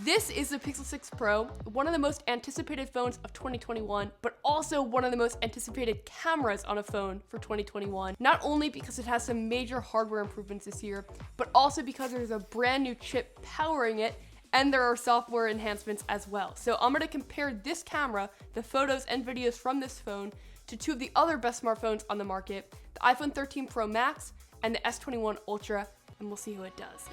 This is the Pixel 6 Pro, one of the most anticipated phones of 2021, but also one of the most anticipated cameras on a phone for 2021. Not only because it has some major hardware improvements this year, but also because there's a brand new chip powering it, and there are software enhancements as well. So I'm gonna compare this camera, the photos and videos from this phone, to two of the other best smartphones on the market, the iPhone 13 Pro Max and the S21 Ultra, and we'll see who it does.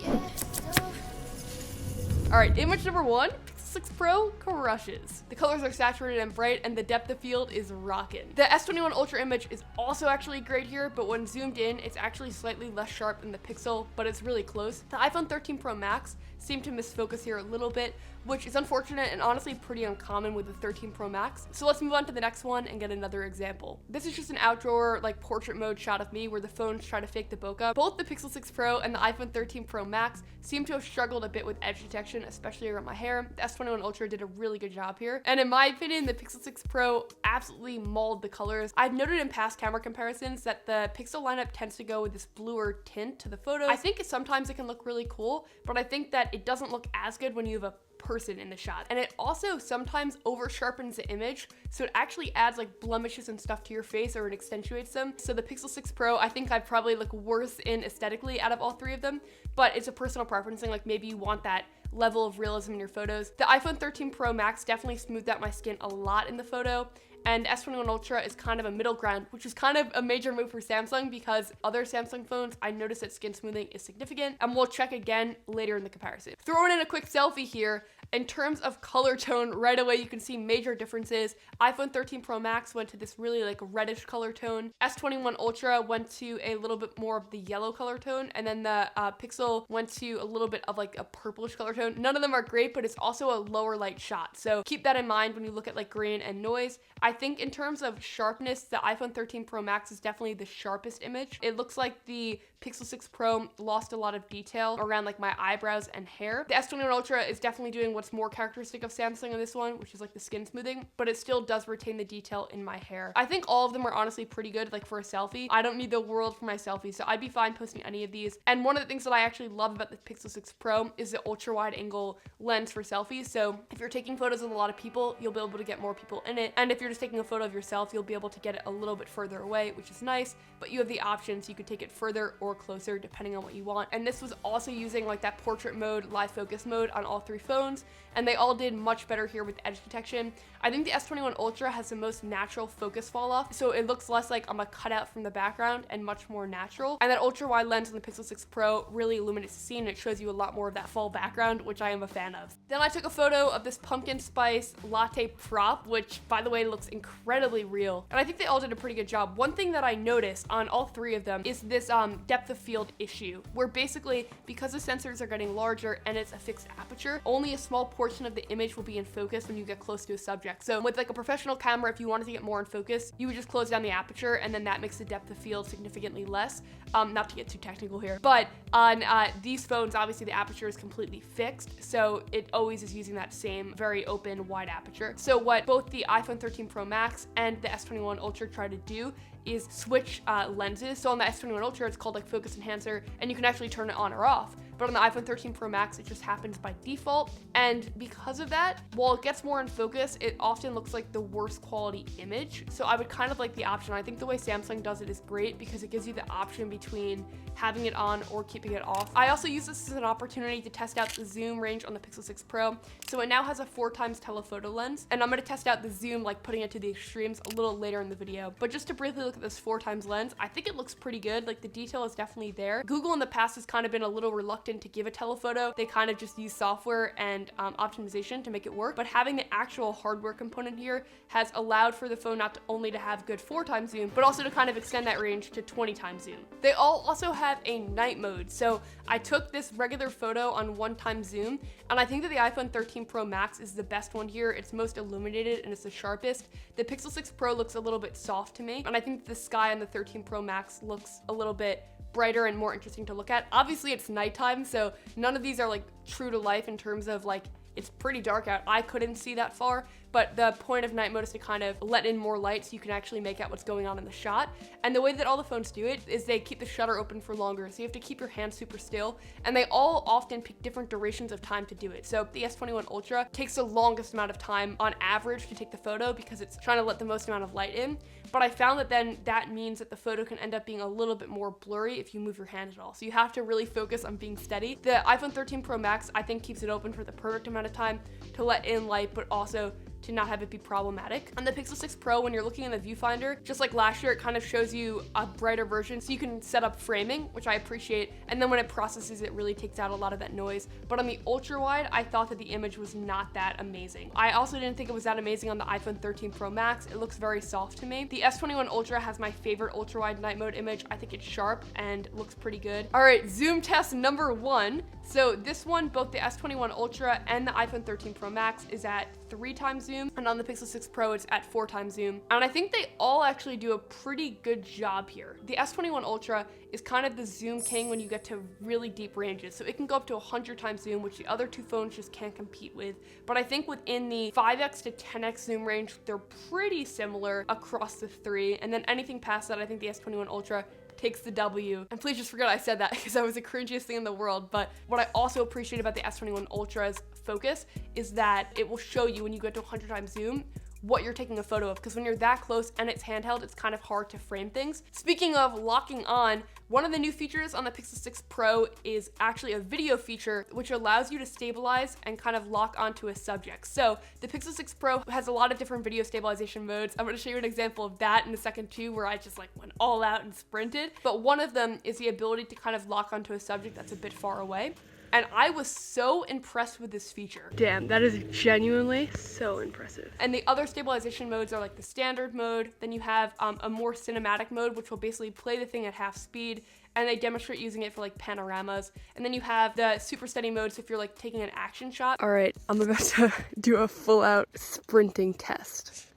All right, image number one, Pixel 6 Pro crushes. The colors are saturated and bright, and the depth of field is rockin'. The S21 Ultra image is also actually great here, but when zoomed in, it's actually slightly less sharp than the Pixel, but it's really close. The iPhone 13 Pro Max seemed to misfocus here a little bit, which is unfortunate and honestly pretty uncommon with the 13 Pro Max. So let's move on to the next one and get another example. This is just an outdoor like portrait mode shot of me where the phones try to fake the bokeh. Both the Pixel 6 Pro and the iPhone 13 Pro Max seem to have struggled a bit with edge detection, especially around my hair. The S21 Ultra did a really good job here. And in my opinion, the Pixel 6 Pro absolutely mauled the colors. I've noted in past camera comparisons that the Pixel lineup tends to go with this bluer tint to the photos. I think sometimes it can look really cool, but I think that it doesn't look as good when you have a person in the shot. And it also sometimes over sharpens the image, so it actually adds like blemishes and stuff to your face, or it accentuates them. So the Pixel 6 Pro, I think I probably look worse in aesthetically out of all three of them, but it's a personal preference thing. Like maybe you want that level of realism in your photos. The iPhone 13 Pro Max definitely smoothed out my skin a lot in the photo, and S21 Ultra is kind of a middle ground, which is kind of a major move for Samsung because other Samsung phones, I noticed that skin smoothing is significant, and we'll check again later in the comparison. Throwing in a quick selfie here, in terms of color tone, right away you can see major differences. iPhone 13 Pro Max went to this really like reddish color tone. S21 Ultra went to a little bit more of the yellow color tone, and then the Pixel went to a little bit of like a purplish color tone. None of them are great, but it's also a lower light shot. So keep that in mind when you look at like grain and noise. I think in terms of sharpness, the iPhone 13 Pro Max is definitely the sharpest image. It looks like the Pixel 6 Pro lost a lot of detail around like my eyebrows and hair. The S21 Ultra is definitely doing what's more characteristic of Samsung in this one, which is like the skin smoothing, but it still does retain the detail in my hair. I think all of them are honestly pretty good, like for a selfie. I don't need the world for my selfie, so I'd be fine posting any of these. And one of the things that I actually love about the Pixel 6 Pro is the ultra wide angle lens for selfies. So if you're taking photos with a lot of people, you'll be able to get more people in it. And if you're just taking a photo of yourself, you'll be able to get it a little bit further away, which is nice, but you have the option so you could take it further or closer depending on what you want. And this was also using like that portrait mode, live focus mode on all three phones, and they all did much better here with edge detection. I think the S21 Ultra has the most natural focus fall off, so it looks less like I'm a cutout from the background and much more natural. And that ultra wide lens on the Pixel 6 Pro really illuminates the scene, and it shows you a lot more of that fall background, which I am a fan of. Then I took a photo of this pumpkin spice latte prop, which by the way looks incredibly real, and I think they all did a pretty good job. One thing that I noticed on all three of them is this depth of field issue, where basically because the sensors are getting larger and it's a fixed aperture, only a small portion of the image will be in focus when you get close to a subject. So with like a professional camera, if you wanted to get more in focus, you would just close down the aperture, and then that makes the depth of field significantly less. Not to get too technical here, but on these phones, obviously the aperture is completely fixed, so it always is using that same very open wide aperture. So what both the iPhone 13 Pro Max and the S21 Ultra try to do is switch lenses. So on the S21 Ultra, it's called like focus enhancer, and you can actually turn it on or off. But on the iPhone 13 Pro Max, it just happens by default. And because of that, while it gets more in focus, it often looks like the worst quality image. So I would kind of like the option. I think the way Samsung does it is great because it gives you the option between having it on or keeping it off. I also use this as an opportunity to test out the zoom range on the Pixel 6 Pro. So it now has a 4x telephoto lens, and I'm gonna test out the zoom, like putting it to the extremes a little later in the video. But just to briefly look at this 4x lens, I think it looks pretty good. Like the detail is definitely there. Google in the past has kind of been a little reluctant to give a telephoto. They kind of just use software and optimization to make it work, but having the actual hardware component here has allowed for the phone not only to have good 4x zoom, but also to kind of extend that range to 20x zoom. They all also have a night mode. So I took this regular photo on 1x zoom, and I think that the iPhone 13 Pro Max is the best one here. It's most illuminated and it's the sharpest. The Pixel 6 Pro looks a little bit soft to me, and I think the sky on the 13 Pro Max looks a little bit brighter and more interesting to look at. Obviously it's nighttime, so none of these are like true to life in terms of like, it's pretty dark out. I couldn't see that far, but the point of night mode is to kind of let in more light so you can actually make out what's going on in the shot. And the way that all the phones do it is they keep the shutter open for longer, so you have to keep your hand super still, and they all often pick different durations of time to do it. So the S21 Ultra takes the longest amount of time on average to take the photo because it's trying to let the most amount of light in, but I found that then that means that the photo can end up being a little bit more blurry if you move your hand at all. So you have to really focus on being steady. The iPhone 13 Pro Max, I think, keeps it open for the perfect amount of time to let in light, but also to not have it be problematic. On the Pixel 6 Pro, when you're looking in the viewfinder, just like last year, it kind of shows you a brighter version, so you can set up framing, which I appreciate, and then when it processes, it really takes out a lot of that noise. But on the Ultrawide, I thought that the image was not that amazing. I also didn't think it was that amazing on the iPhone 13 Pro Max. It looks very soft to me. The S21 Ultra has my favorite Ultrawide night mode image. I think it's sharp and looks pretty good. All right, zoom test number 1. So this one, both the S21 Ultra and the iPhone 13 Pro Max is at 3x zoom, and on the Pixel 6 Pro it's at 4x zoom. And I think they all actually do a pretty good job here. The S21 Ultra is kind of the zoom king when you get to really deep ranges. So it can go up to 100x zoom, which the other two phones just can't compete with. But I think within the 5x to 10x zoom range, they're pretty similar across the three. And then anything past that, I think the S21 Ultra takes the W. And please just forget I said that because that was the cringiest thing in the world. But what I also appreciate about the S21 Ultra's focus is that it will show you when you get to 100x zoom what you're taking a photo of, because when you're that close and it's handheld, it's kind of hard to frame things. Speaking of locking on, one of the new features on the Pixel 6 Pro is actually a video feature which allows you to stabilize and kind of lock onto a subject. So the Pixel 6 Pro has a lot of different video stabilization modes. I'm going to show you an example of that in a second too, where I just like went all out and sprinted. But one of them is the ability to kind of lock onto a subject that's a bit far away. And I was so impressed with this feature. Damn, that is genuinely so impressive. And the other stabilization modes are like the standard mode. Then you have a more cinematic mode, which will basically play the thing at half speed. And they demonstrate using it for like panoramas. And then you have the super steady mode, so if you're like taking an action shot. All right, I'm about to do a full out sprinting test.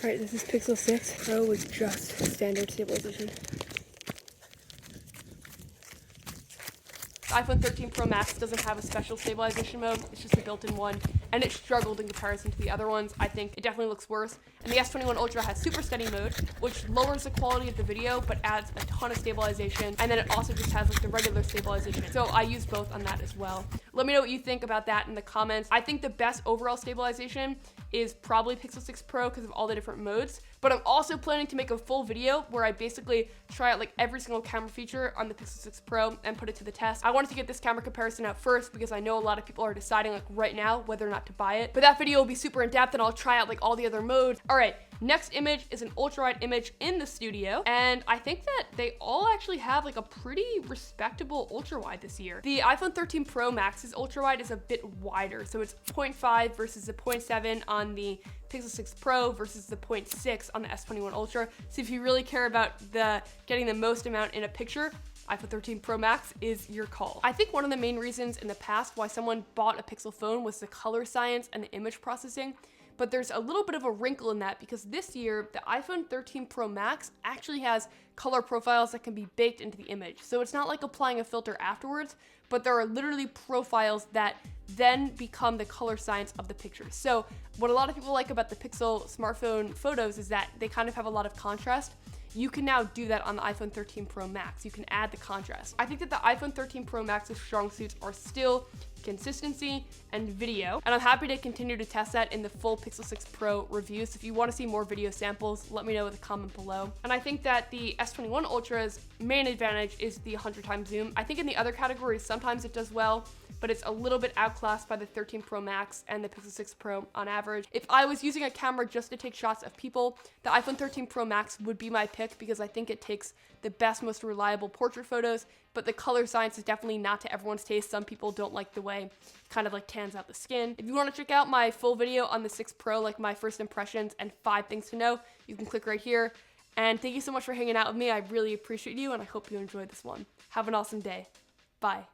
All right, this is Pixel 6 Pro with just standard stabilization. The iPhone 13 Pro Max doesn't have a special stabilization mode, it's just a built-in one, and it struggled in comparison to the other ones. I think it definitely looks worse. And the S21 Ultra has super steady mode, which lowers the quality of the video, but adds a ton of stabilization, and then it also just has like the regular stabilization. So I use both on that as well. Let me know what you think about that in the comments. I think the best overall stabilization is probably Pixel 6 Pro because of all the different modes, but I'm also planning to make a full video where I basically try out like every single camera feature on the Pixel 6 Pro and put it to the test. I wanted to get this camera comparison out first because I know a lot of people are deciding like right now whether or not to buy it, but that video will be super in depth and I'll try out like all the other modes. All right, next image is an ultrawide image in the studio, and I think that they all actually have like a pretty respectable ultrawide this year. The iPhone 13 Pro Max's ultrawide is a bit wider, so it's 0.5 versus the 0.7 on the Pixel 6 Pro versus the 0.6 on the S21 Ultra. So if you really care about getting the most amount in a picture, iPhone 13 Pro Max is your call. I think one of the main reasons in the past why someone bought a Pixel phone was the color science and the image processing. But there's a little bit of a wrinkle in that because this year, the iPhone 13 Pro Max actually has color profiles that can be baked into the image. So it's not like applying a filter afterwards, but there are literally profiles that then become the color science of the pictures. So what a lot of people like about the Pixel smartphone photos is that they kind of have a lot of contrast. You can now do that on the iPhone 13 Pro Max. You can add the contrast. I think that the iPhone 13 Pro Max's strong suits are still consistency and video, and I'm happy to continue to test that in the full Pixel 6 Pro review. So if you want to see more video samples, let me know in the comment below. And I think that the S21 Ultra's main advantage is the 100x zoom. I think in the other categories, sometimes it does well, but it's a little bit outclassed by the 13 Pro Max and the Pixel 6 Pro on average. If I was using a camera just to take shots of people, the iPhone 13 Pro Max would be my pick because I think it takes the best, most reliable portrait photos, but the color science is definitely not to everyone's taste. Some people don't like the way it kind of like tans out the skin. If you want to check out my full video on the 6 Pro, like my first impressions and 5 things to know, you can click right here. And thank you so much for hanging out with me. I really appreciate you, and I hope you enjoyed this one. Have an awesome day. Bye.